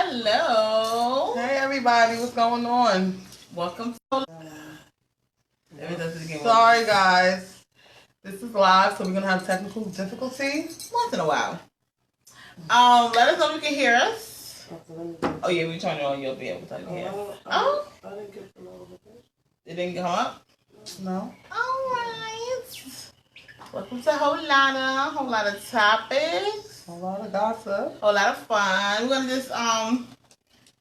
Hello. Hey everybody, what's going on? Welcome to Sorry guys. This is live, so we're gonna have technical difficulty. Once in a while. Let us know if you can hear us. Oh yeah, we turn it on, you'll be able to hear. Oh? I didn't get the notification. It didn't come up? No. Alright. Welcome to a whole lot of topics. A lot of gossip. Whole lot of fun. We're gonna just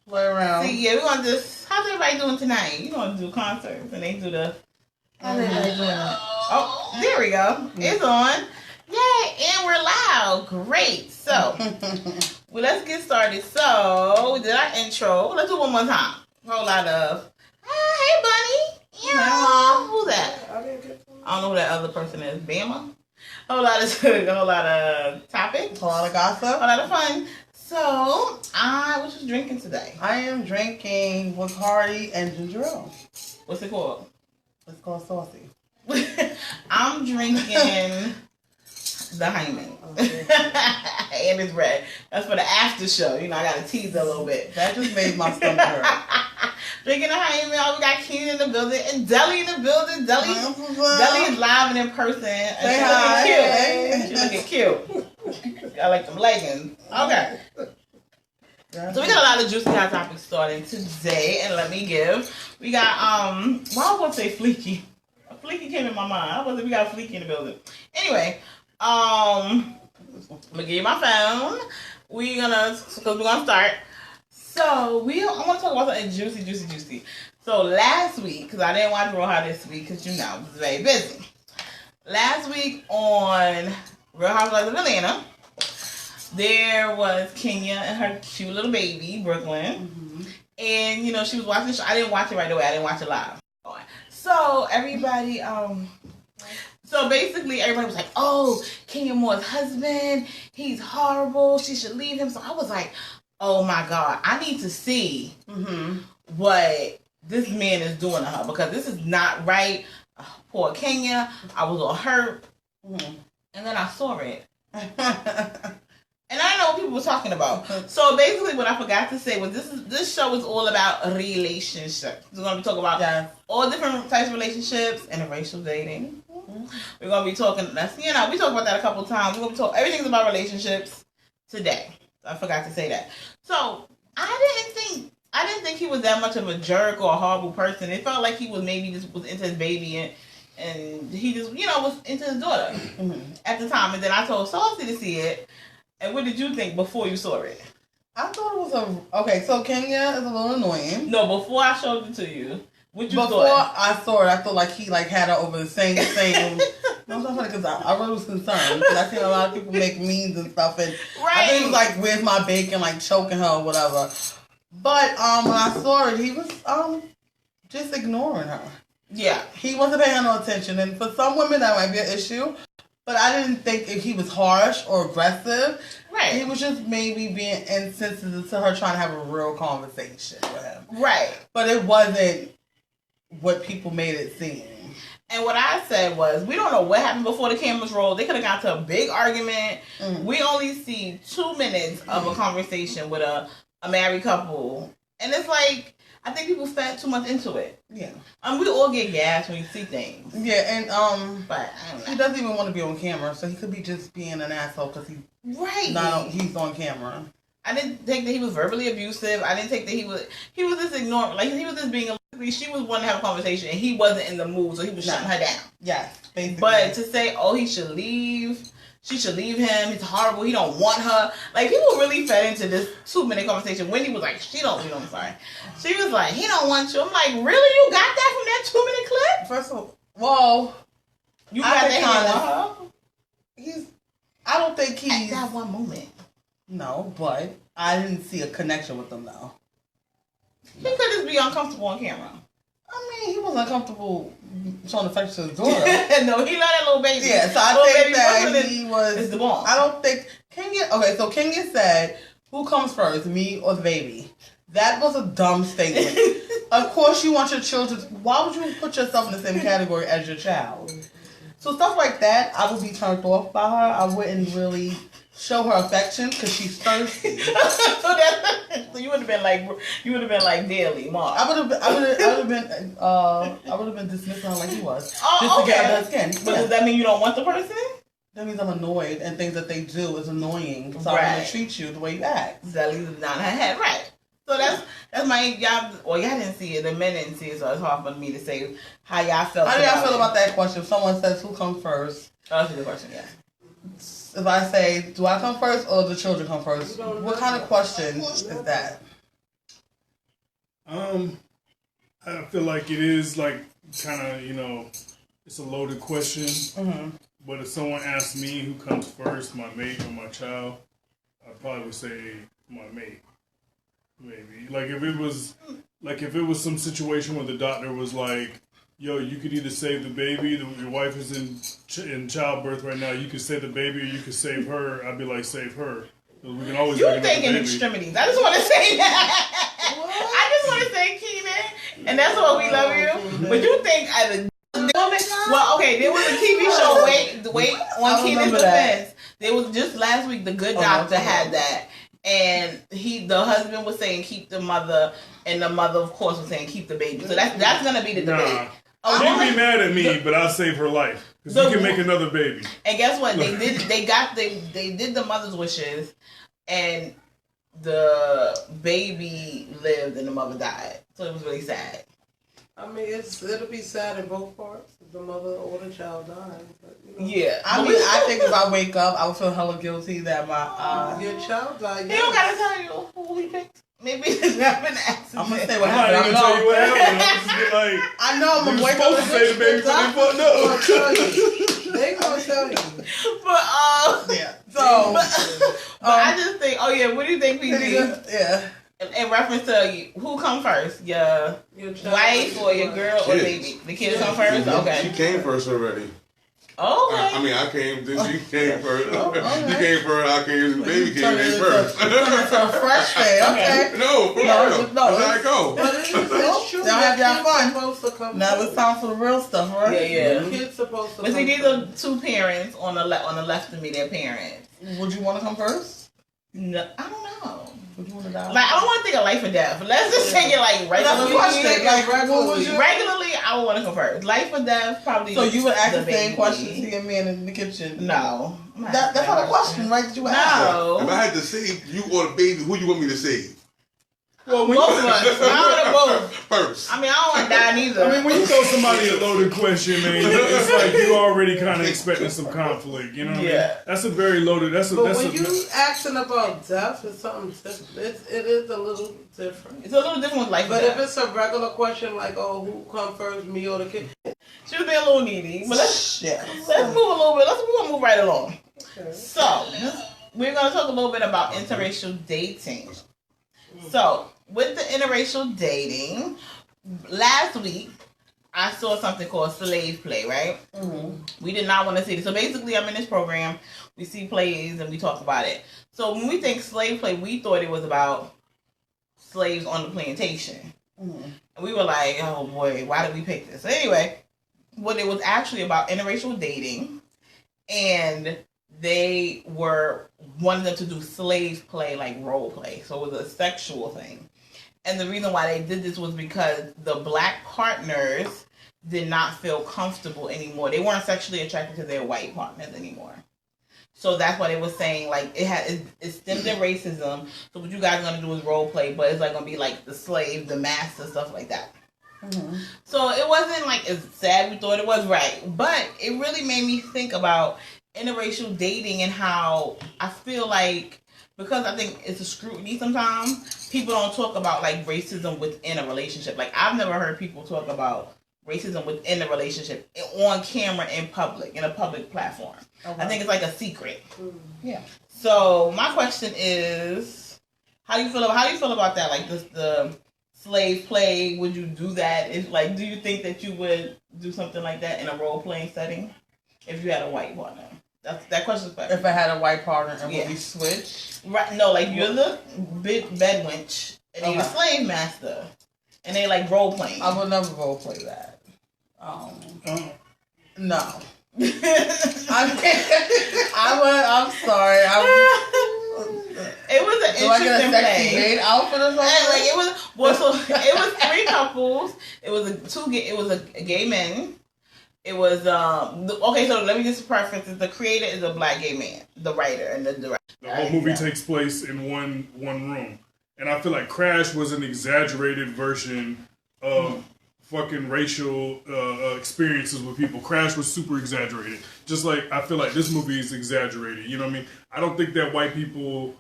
Play around. see, yeah, we're gonna just how's everybody doing tonight? You're gonna do concerts and they do the how's everybody doing? Oh, there we go. It's on. Yay, and we're loud. Great. So well, let's get started. So we did our intro. Let's do it one more time. Whole lot of hey bunny. Yeah. Who's that? I didn't get the I don't know who that other person is. Bama. A whole lot of topics. A lot of gossip. A lot of fun. So what you drinking today? I am drinking Bacardi and ginger ale. What's it called? It's called Saucy. I'm drinking the Hyman. And it's red. That's for the after show. You know, I got to tease a little bit. That just made my stomach hurt. Drinking the Hyman. Oh, we got Keenan in the building and Deli in the building. Deli is live and in person. And Say she hi. looking cute. She looking cute. I like them leggings. Okay. So we got a lot of juicy hot topics starting today, and let me give. We got well, I was gonna say Fleeky. Fleeky came in my mind. We got Fleeky in the building. Anyway, I'm gonna give you my phone. We're gonna start. So I want to talk about something juicy. So last week, because I didn't watch Real Housewives this week, because you know I was very busy. Last week on Real Housewives of Atlanta, there was Kenya and her cute little baby, Brooklyn. Mm-hmm. And, you know, she was watching the show. I didn't watch it right away. I didn't watch it live. So, everybody, so basically, everybody was like, oh, Kenya Moore's husband, he's horrible. She should leave him. So, I was like, oh, my God. I need to see what this man is doing to her. Because this is not right. Poor Kenya. I was all hurt. And then I saw it. And I didn't know what people were talking about. So basically what I forgot to say was this show is all about relationships. We're going to be talking about all different types of relationships, interracial dating. We're going to be talking, we talked about that a couple of times. We're going to be talking, everything's about relationships today. I forgot to say that. So I didn't think he was that much of a jerk or a horrible person. It felt like he was maybe just was into his baby and he just, was into his daughter at the time. And then I told Saucy to see it. And what did you think before you saw it? I thought it was okay, so Kenya is a little annoying. No, before I showed it to you, what you thought? Before I saw it, I felt like he had her over the same. No, it's not funny because I really was concerned. Because I seen a lot of people make memes and stuff. And I think it was like, where's my bacon? Like choking her or whatever. But when I saw it, he was just ignoring her. Yeah. He wasn't paying no attention. And for some women, that might be an issue. But I didn't think if he was harsh or aggressive. Right. He was just maybe being insensitive to her trying to have a real conversation with him. Right. But it wasn't what people made it seem. And what I said was, we don't know what happened before the cameras rolled. They could have got to a big argument. We only see 2 minutes of a conversation with a married couple. And it's like, I think people fed too much into it. Yeah. We all get gas when you see things. Yeah, and but he doesn't even want to be on camera, so he could be just being an asshole because he's on camera. I didn't think that he was verbally abusive. I didn't think that he was just ignoring, like he was just being. She was wanting to have a conversation, and he wasn't in the mood, so he was shutting her down. Yes, basically. But to say, oh, he should leave. She should leave him. He's horrible. He don't want her. Like, people really fed into this 2-minute conversation. Wendy was like, she don't, I'm sorry. She was like, he don't want you. I'm like, really? You got that from that 2-minute clip? First of all, well, you got that he want her? I don't think he's... At that one moment. No, but I didn't see a connection with them, though. He could just be uncomfortable on camera. I mean, he was uncomfortable showing affection to his daughter. No, he loved that little baby. Yeah, so I think that he was... It's the bomb. I don't think... Okay, so Kenya said, who comes first, me or the baby? That was a dumb statement. Of course you want your children... Why would you put yourself in the same category as your child? So stuff like that, I would be turned off by her. I wouldn't really show her affection because she's thirsty. So you would have been like daily, Mark. I would have been dismissing her like he was, just Oh, to get okay. under his skin. But does that mean you don't want the person? That means I'm annoyed, and things that they do is annoying. So I'm gonna treat you the way you act. That leaves it down her head, right? So that's my y'all. Well, y'all didn't see it. The men didn't see it, so it's hard for me to say how y'all felt. How do y'all feel about that question? If someone says, "Who comes first?" Oh, that's a good question. Yeah. If I say, "Do I come first or the children come first?" What kind of question is that? I feel like it is like kind of it's a loaded question. Mm-hmm. But if someone asks me who comes first, my mate or my child, I'd probably say my mate. Maybe like if it was some situation where the doctor was like, "Yo, you could either save the baby, your wife is in childbirth right now. You could save the baby, or you could save her." I'd be like, "Save her." We can always. You think in extremities. I just want to say that. I just want to say, Keenan, and that's why we love you. But you think as a woman, well, okay, there was a TV show. Wait, on Keenan's defense, there was just last week. The Good Doctor had that. And the husband was saying keep the mother, and the mother, of course, was saying keep the baby. So that's gonna be the debate. She'd be mad at me, but I'll save her life because you can make another baby. And guess what? They did. They did the mother's wishes, and the baby lived, and the mother died. So it was really sad. I mean, it'll be sad in both parts. If the mother or the child dies. But, Yeah, I mean, I think if I wake up, I would feel hella guilty that my your child died. They don't gotta tell you who he picked. Maybe it's not an accident. I'm gonna say what I'm not happened. even tell you what happened. I'm just be like, I know I'm gonna wake up supposed to say the baby, but they fucked up. They gonna tell you. But yeah. So, but I just think, oh yeah, what do you think, PG? Yeah. In reference to who come first, your wife or your girl or baby? The kids come first. Okay. She came first already. Oh. Okay. I mean, I came. Then she came first. Okay. You came first. I came. The baby came in first. It's a fresh day. Okay. No, for real. That's how I go. But it's true. Y'all have y'all fun. Supposed to come Now it's time for the real stuff, right? Yeah. The kid's supposed to But come see, these are two parents on the left of me. They're parents. Would you want to come first? No, I don't know. Would you want to die? Like, I don't want to think of life or death. But let's just take it like regularly. Regularly, I would want to come first. Life or death, probably. So you would ask the same baby. question to your man in the kitchen? No. That's not a question, right? That you would ask. No. If I had to save you or the baby, who you want me to save? Well, Both of us. I want both. First. I mean, I don't want to die neither. I mean, when you throw somebody a loaded question, man, it's like you already kind of expecting some conflict. You know what I mean? That's a very loaded. But when you asking about death, it's something different. It is a little different. It's a little different with life. But if it's a regular question like, "Oh, who come first, me or the kid?" She would be a little needy. But let's move a little bit. We're gonna move right along. Okay. So we're gonna talk a little bit about interracial dating. So with the interracial dating, last week I saw something called slave play, right? Mm-hmm. We did not want to see it. So basically, I'm in this program. We see plays and we talk about it. So when we think slave play, we thought it was about slaves on the plantation. Mm-hmm. And we were like, oh boy, why did we pick this? So anyway, what it was actually about interracial dating, and they wanted them to do slave play, like role play. So it was a sexual thing. And the reason why they did this was because the black partners did not feel comfortable anymore. They weren't sexually attracted to their white partners anymore. So that's why they were saying, like, it stemmed in racism. So what you guys are going to do is role play, but it's like going to be like the slave, the master, stuff like that. Mm-hmm. So it wasn't like as sad we thought it was, right? But it really made me think about interracial dating and how I feel like, because I think it's a scrutiny sometimes, people don't talk about like racism within a relationship. Like, I've never heard people talk about racism within a relationship on camera in public, in a public platform. Okay. I think it's like a secret. Yeah. So my question is, how do you feel about that? Like the slave play, would you do that? Is like, do you think that you would do something like that in a role playing setting if you had a white partner? That question's better. If I had a white partner and would we switch? Right. No, like you're the big bed wench and you're the slave master, and they like role playing. I would never role play that. No. I'm sorry. It was an Do I get a interesting sexy play. maid outfit or something? And, like it was 3 couples. It was a gay men. It was okay. So let me just preface: the creator is a black gay man, the writer and the director. The whole movie takes place in one room, and I feel like Crash was an exaggerated version of fucking racial experiences with people. Crash was super exaggerated, just like I feel like this movie is exaggerated. You know what I mean? I don't think that white people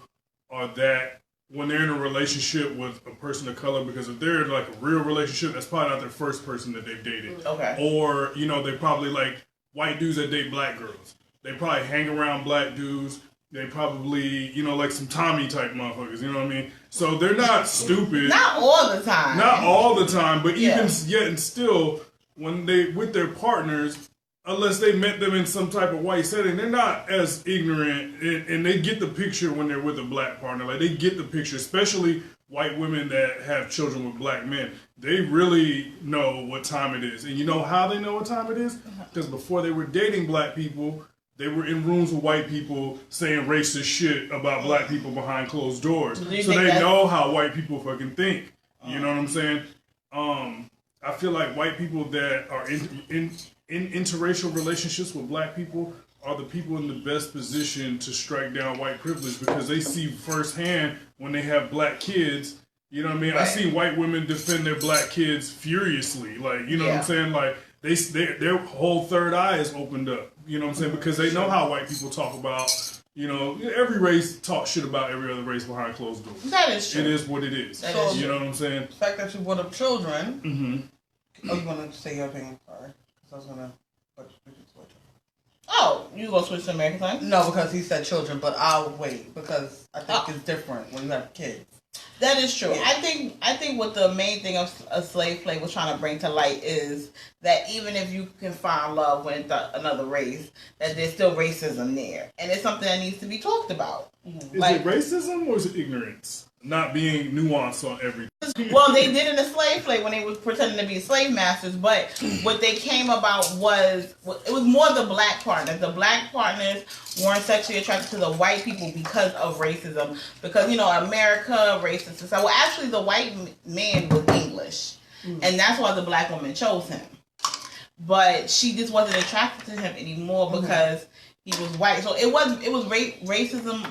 are that when they're in a relationship with a person of color, because if they're in like a real relationship, that's probably not their first person that they've dated. Okay. Or, you know, they probably like white dudes that date black girls. They probably hang around black dudes. They probably, you know, like some Tommy type motherfuckers, you know what I mean? So they're not stupid. Not all the time. Not all the time, but even Yeah. yet and still, when they with their partners, unless they met them in some type of white setting, they're not as ignorant, and they get the picture when they're with a black partner. Like, they get the picture, especially white women that have children with black men. They really know what time it is. And you know how they know what time it is? Because before they were dating black people, they were in rooms with white people saying racist shit about black people behind closed doors. So they know how white people fucking think. You know what I'm saying? I feel like white people that are in interracial relationships with black people are the people in the best position to strike down white privilege, because they see firsthand when they have black kids. You know what I mean? Right. I see white women defend their black kids furiously. Like, you know what I'm saying? Like, their whole third eye is opened up. You know what I'm saying? Because they know how white people talk about, you know, every race talks shit about every other race behind closed doors. That is true. It is what it is. So, you know what I'm saying? The fact that you brought up children. Mm-hmm. Oh, you want to say your opinion? Sorry. Because I was going to switch. Oh, you gonna switch to American time? No, because he said children, but I'll wait because I think it's different when you have kids. That is true. Yeah. I think what the main thing of a slave play was trying to bring to light is that even if you can find love with another race, that there's still racism there, and it's something that needs to be talked about. Is it racism or is it ignorance? Not being nuanced on everything. Well, they did in the slave play when they was pretending to be slave masters, but what they came about was, it was more the black partners. The black partners weren't sexually attracted to the white people because of racism. Because, you know, America, racist society. Well, actually, the white man was English, and that's why the black woman chose him. But she just wasn't attracted to him anymore because he was white. So it was racism.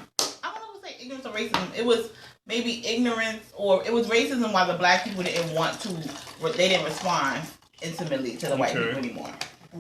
I don't know if to say ignorance or racism. It was maybe ignorance, or it was racism why the black people didn't want to, they didn't respond intimately to the white people anymore.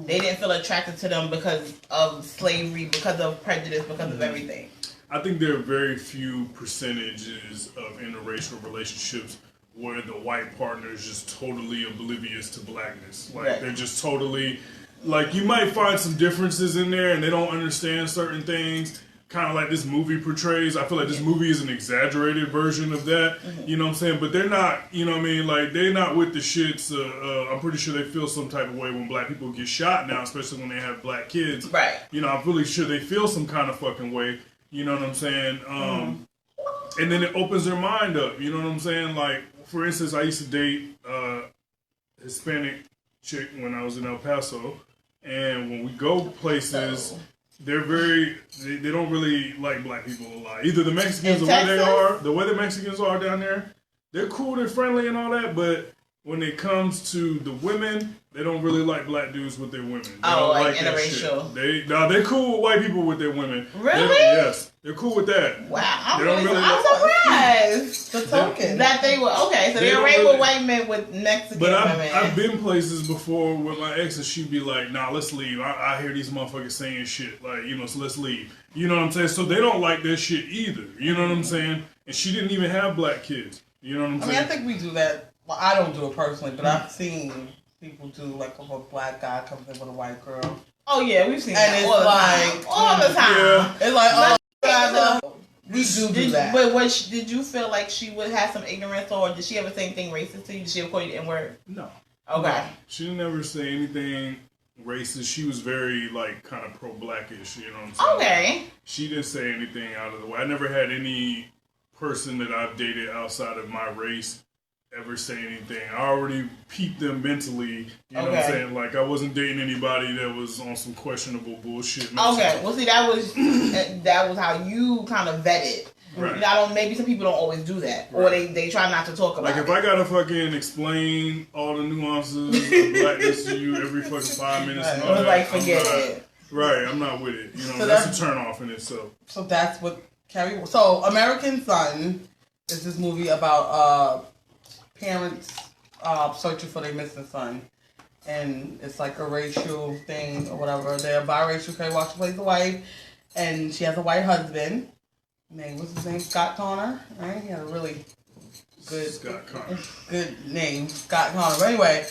They didn't feel attracted to them because of slavery, because of prejudice, because of everything. I think there are very few percentages of interracial relationships where the white partner is just totally oblivious to blackness. Like, they're just totally, like, you might find some differences in there and they don't understand certain things, kind of like this movie portrays. I feel like this movie is an exaggerated version of that, you know what I'm saying? But they're not, you know what I mean? Like, they're not with the shits. I'm pretty sure they feel some type of way when black people get shot now, especially when they have black kids. Right. You know, I'm really sure they feel some kind of fucking way, you know what I'm saying? And then it opens their mind up, you know what I'm saying? Like, for instance, I used to date a Hispanic chick when I was in El Paso, and when we go places, they're they don't really like black people a lot. Either the Mexicans, the way the Mexicans are down there, they're cool, they're friendly and all that, but when it comes to the women, they don't really like black dudes with their women. They don't like interracial. They're cool with white people with their women. Really? Yes, they're cool with that. Wow, I'm surprised. The token. That they were, okay, so they're right with white men with Mexican but women. I've been places before with my ex and she'd be like, nah, let's leave. I hear these motherfuckers saying shit, like, you know, so let's leave. You know what I'm saying? So they don't like that shit either. You know what I'm saying? And she didn't even have black kids. You know what I'm saying? I mean, I think we do that. Well, I don't do it personally, but I've seen people do, like, if a black guy comes in with a white girl. Oh, yeah, we've seen and that it's all the like, time. All the time. Yeah. It's like, oh, we do that. But did you feel like she would have some ignorance, or did she ever say anything racist to you? Did she ever call you the N-word? No. Okay. No. She didn't ever say anything racist. She was very, like, kind of pro-blackish, you know what I'm saying? Okay. She didn't say anything out of the way. I never had any person that I've dated outside of my race ever say anything. I already peeped them mentally, you know what I'm saying? Like, I wasn't dating anybody that was on some questionable bullshit. Okay, well, see, that was how you kind of vetted Right. I don't. Maybe some people don't always do that, or they try not to talk about Like it. if I gotta fucking explain all the nuances of blackness to you every fucking 5 minutes and all that, like forget it. Right, I'm not with it. You know, So that's a turn off in itself. So that's what Carrie. So American Son is this movie about parents searching for their missing son, and it's like a racial thing or whatever. They're biracial. Kerry Washington plays the wife, and she has a white husband. What's his name? Scott Connor. Right? He had a really Scott Connor. good name, Scott Connor. But anyway,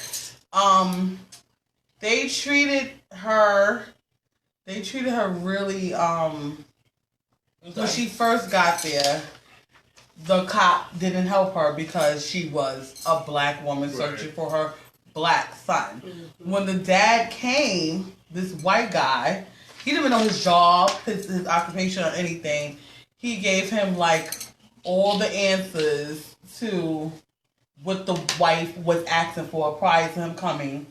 they treated her really. When she first got there, the cop didn't help her because she was a black woman searching for her black son. When the dad came, this white guy, he didn't even know his job, his occupation, or anything. He gave him like all the answers to what the wife was asking for prior to him coming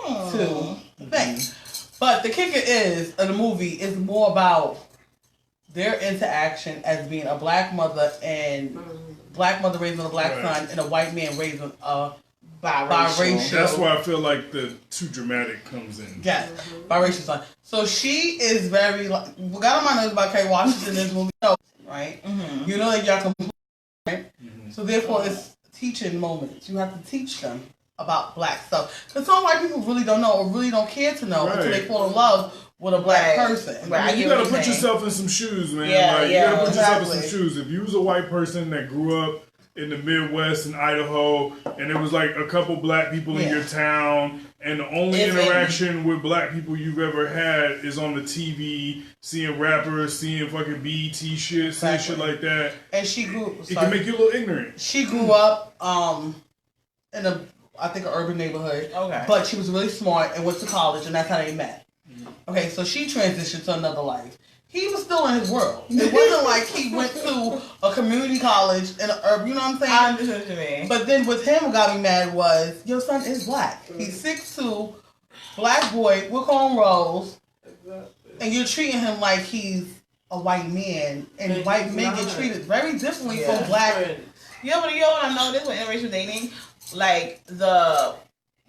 to the thing. But the kicker is, in the movie, is more about their interaction as being a black mother raising a black son and a white man raising a biracial. That's where I feel like the too dramatic comes in. Yes, biracial son. So she is very like, what got on my nerves about Kerry Washington in this movie, right? Mm-hmm. You know that y'all can, right? Mm-hmm. So therefore, it's teaching moments. You have to teach them about black stuff because some white people really don't know or really don't care to know until they fall in love with a black person. Right. You gotta put yourself in some shoes, man. You gotta put yourself in some shoes. If you was a white person that grew up in the Midwest in Idaho, and there was like a couple black people in your town, and the only interaction with black people you've ever had is on the TV, seeing rappers, seeing fucking BET shit, seeing shit like that. And she grew. It can make you a little ignorant. She grew up in an urban neighborhood. Okay. But she was really smart and went to college, and that's how they met. Okay, so she transitioned to another life. He was still in his world. It wasn't like he went to a community college in an urban, you know what I'm saying? I understand what you mean. But then with him, what got me mad was, your son is black. He's 6'2", black boy with cornrows, and you're treating him like he's a white man, and white men get treated very differently from black. You know what I noticed with interracial dating? Like, the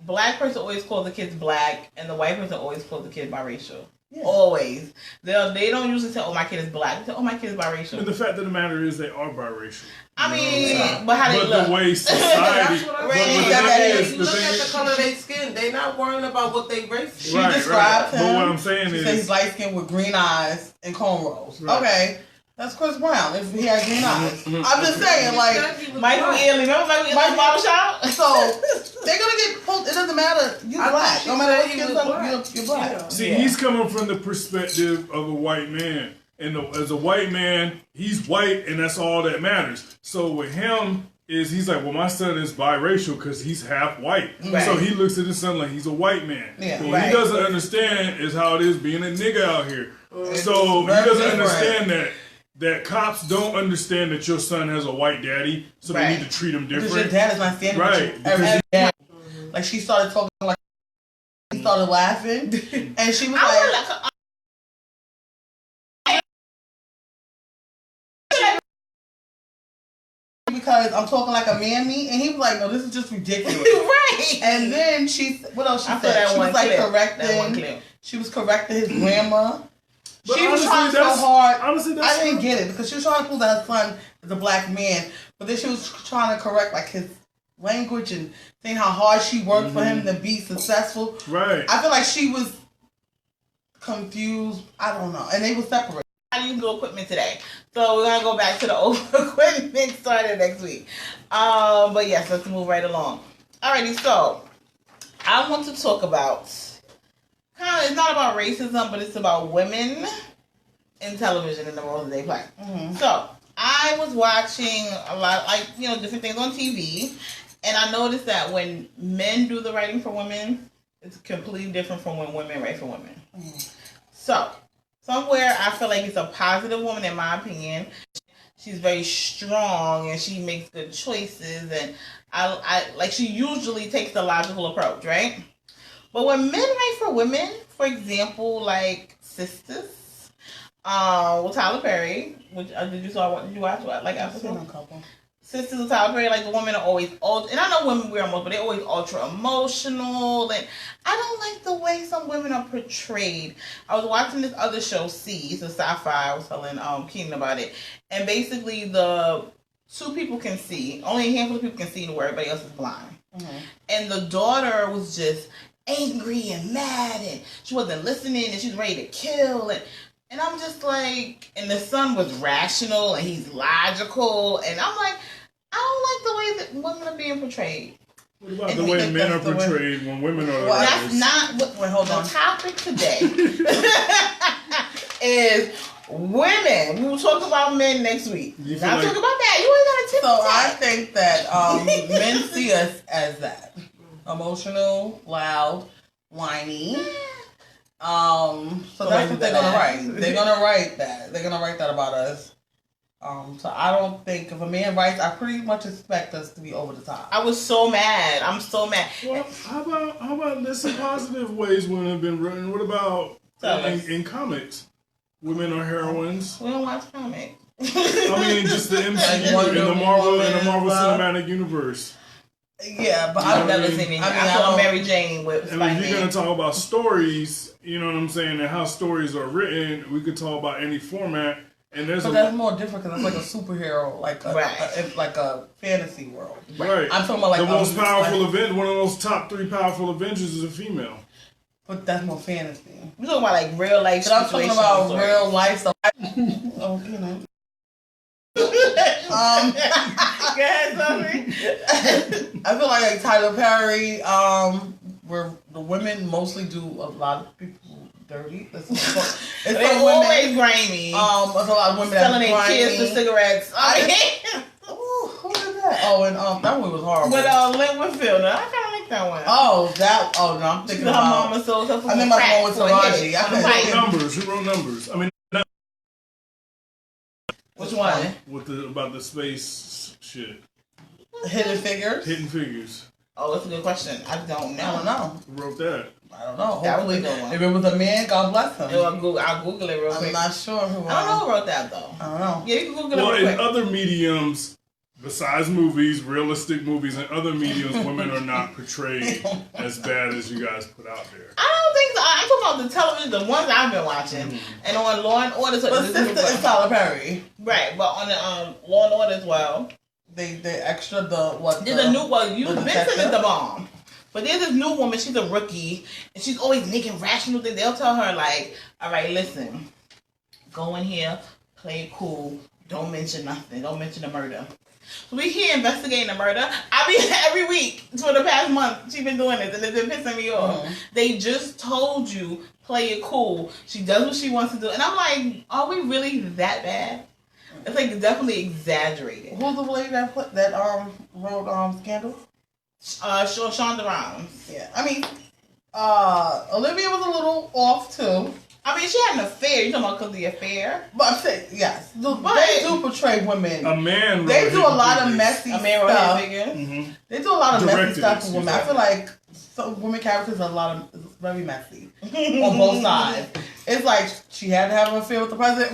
black person always calls the kids black, and the white person always calls the kid biracial. Yeah. Always. They don't usually say, oh, my kid is black. They say, oh, my kid is biracial. And the fact of the matter is they are biracial. I mean, but how they look. But the way society... That's what I'm saying. Look at the color of their skin. They not worrying about what they race is. She described him. But what I'm saying is... he's light skinned with green eyes and cornrows. Right. Okay. That's Chris Brown if he had green eyes. I'm just saying, like... Michael Ealy. Remember Michael Ealy's barbershop? So, they're going to get... It doesn't matter. You're black. No matter what skin color, you're black. Yeah. See, he's coming from the perspective of a white man. And as a white man, he's white, and that's all that matters. So with him, he's like, well, my son is biracial because he's half white. Right. So he looks at his son like he's a white man. Yeah, what he doesn't understand is how it is being a nigga out here. So he doesn't understand that cops don't understand that your son has a white daddy, so they need to treat him different. Because your dad is not standing with you every day. Like, she started talking like, he started laughing, and she was like because I'm talking like a mammy, and he was like, no, this is just ridiculous. Right. And then what else she said? She was like correcting. She was correcting his grandma. But she was trying so hard. Honestly, I didn't get it because she was trying to prove that her son is a black man, but then she was trying to correct like his language and saying how hard she worked for him to be successful. Right. I feel like she was confused. I don't know, and they were separated. I use new equipment today, so we're gonna go back to the old equipment started next week. But yes, let's move right along. Alrighty, so I want to talk about. It's not about racism, but it's about women in television and the roles that they play. Mm-hmm. So, I was watching a lot, different things on TV, and I noticed that when men do the writing for women, it's completely different from when women write for women. Mm-hmm. So, somewhere I feel like it's a positive woman, in my opinion. She's very strong, and she makes good choices, and she usually takes the logical approach, right? But when men write for women, for example, like Sisters, With Tyler Perry, which did you watch what? Like I've seen episode? a couple. Sisters of Tyler Perry, like the women are always ultra, and I know women wear emotional, but they're always ultra emotional, and I don't like the way some women are portrayed. I was watching this other show, C, it's a sci-fi. I was telling Keenan about it, and basically the two people can see, only a handful of people can see where everybody else is blind, and the daughter was just angry and mad, and she wasn't listening, and she was ready to kill, and I'm just like, and the son was rational and he's logical, and I'm like, I don't like the way that women are being portrayed. What about the way men are portrayed when women are? Well, that's not what. Wait, hold on. The topic today is women. We will talk about men next week. You Not feel talk about that. You ain't got to tip. So I think that men see us as that. Emotional, loud, whiny. So that's what they're gonna write. They're gonna write that. They're gonna write that about us. So I don't think if a man writes, I pretty much expect us to be over the top. I was so mad. I'm so mad. Well, how about there's some positive ways women have been written? What about in comics? Women are heroines. We don't watch comics. I mean, just the MCU Like in the Marvel Cinematic Universe. Yeah, but I've never seen it. I saw Mary Jane with Spider-Man. And if you're gonna talk about stories, you know what I'm saying, and how stories are written, we could talk about any format. And there's but that's more different because it's like a superhero, it's like a fantasy world. Right. I'm talking about like the most powerful event. One of those top 3 powerful Avengers is a female. But that's more fantasy. We're talking about like real life. But I'm talking about real life stuff. Oh, you know. Go ahead, Sophie. I feel like Tyler Perry, where the women mostly do a lot of people dirty. It's They're always grimy. There's a lot of women selling their kids for cigarettes. Ooh, who did that? Oh, and that one was horrible. With Lynn Whitfield. I kind of like that one. No, I'm thinking her about. mama sold her for I think my one with Taraji. Who wrote numbers? I mean, which one? About the space shit. Hidden Figures. Oh, that's a good question. I don't know. I don't know. Who wrote that? I don't know. That was a good one. If it was a man, God bless him. I'll Google it real quick. I'm not sure who. I don't know who wrote that though. I don't know. Yeah, you can Google it Well, real quick. in other mediums, besides movies, realistic movies, and other mediums, women are not portrayed as bad as you guys put out there. I don't think so. I'm talking about the television, the ones I've been watching, and on Law and Order. But Sister is Tyler Perry, right? But on the Law and Order as well. They extra the what? There's a new one. Vincent is the bomb. But there's this new woman, she's a rookie, and she's always making rational things. They'll tell her, like, all right, listen, go in here, play it cool, don't mention nothing, don't mention the murder. So we here investigating the murder. I mean, every week for the past month, she's been doing this, and it's been pissing me off. They just told you, play it cool. She does what she wants to do. And I'm like, are we really that bad? It's like definitely exaggerated. Who's the lady that wrote Scandal? Shonda Rhimes. Yeah, I mean, Olivia was a little off too. I mean, she had an affair. You talking about because of the affair? But I'm saying, yes, they do portray women. A man. They do a lot of messy stuff. Mm-hmm. They do a lot of messy stuff for women. Exactly. I feel like some women characters are very messy on both sides. It's like she had to have an affair with the president.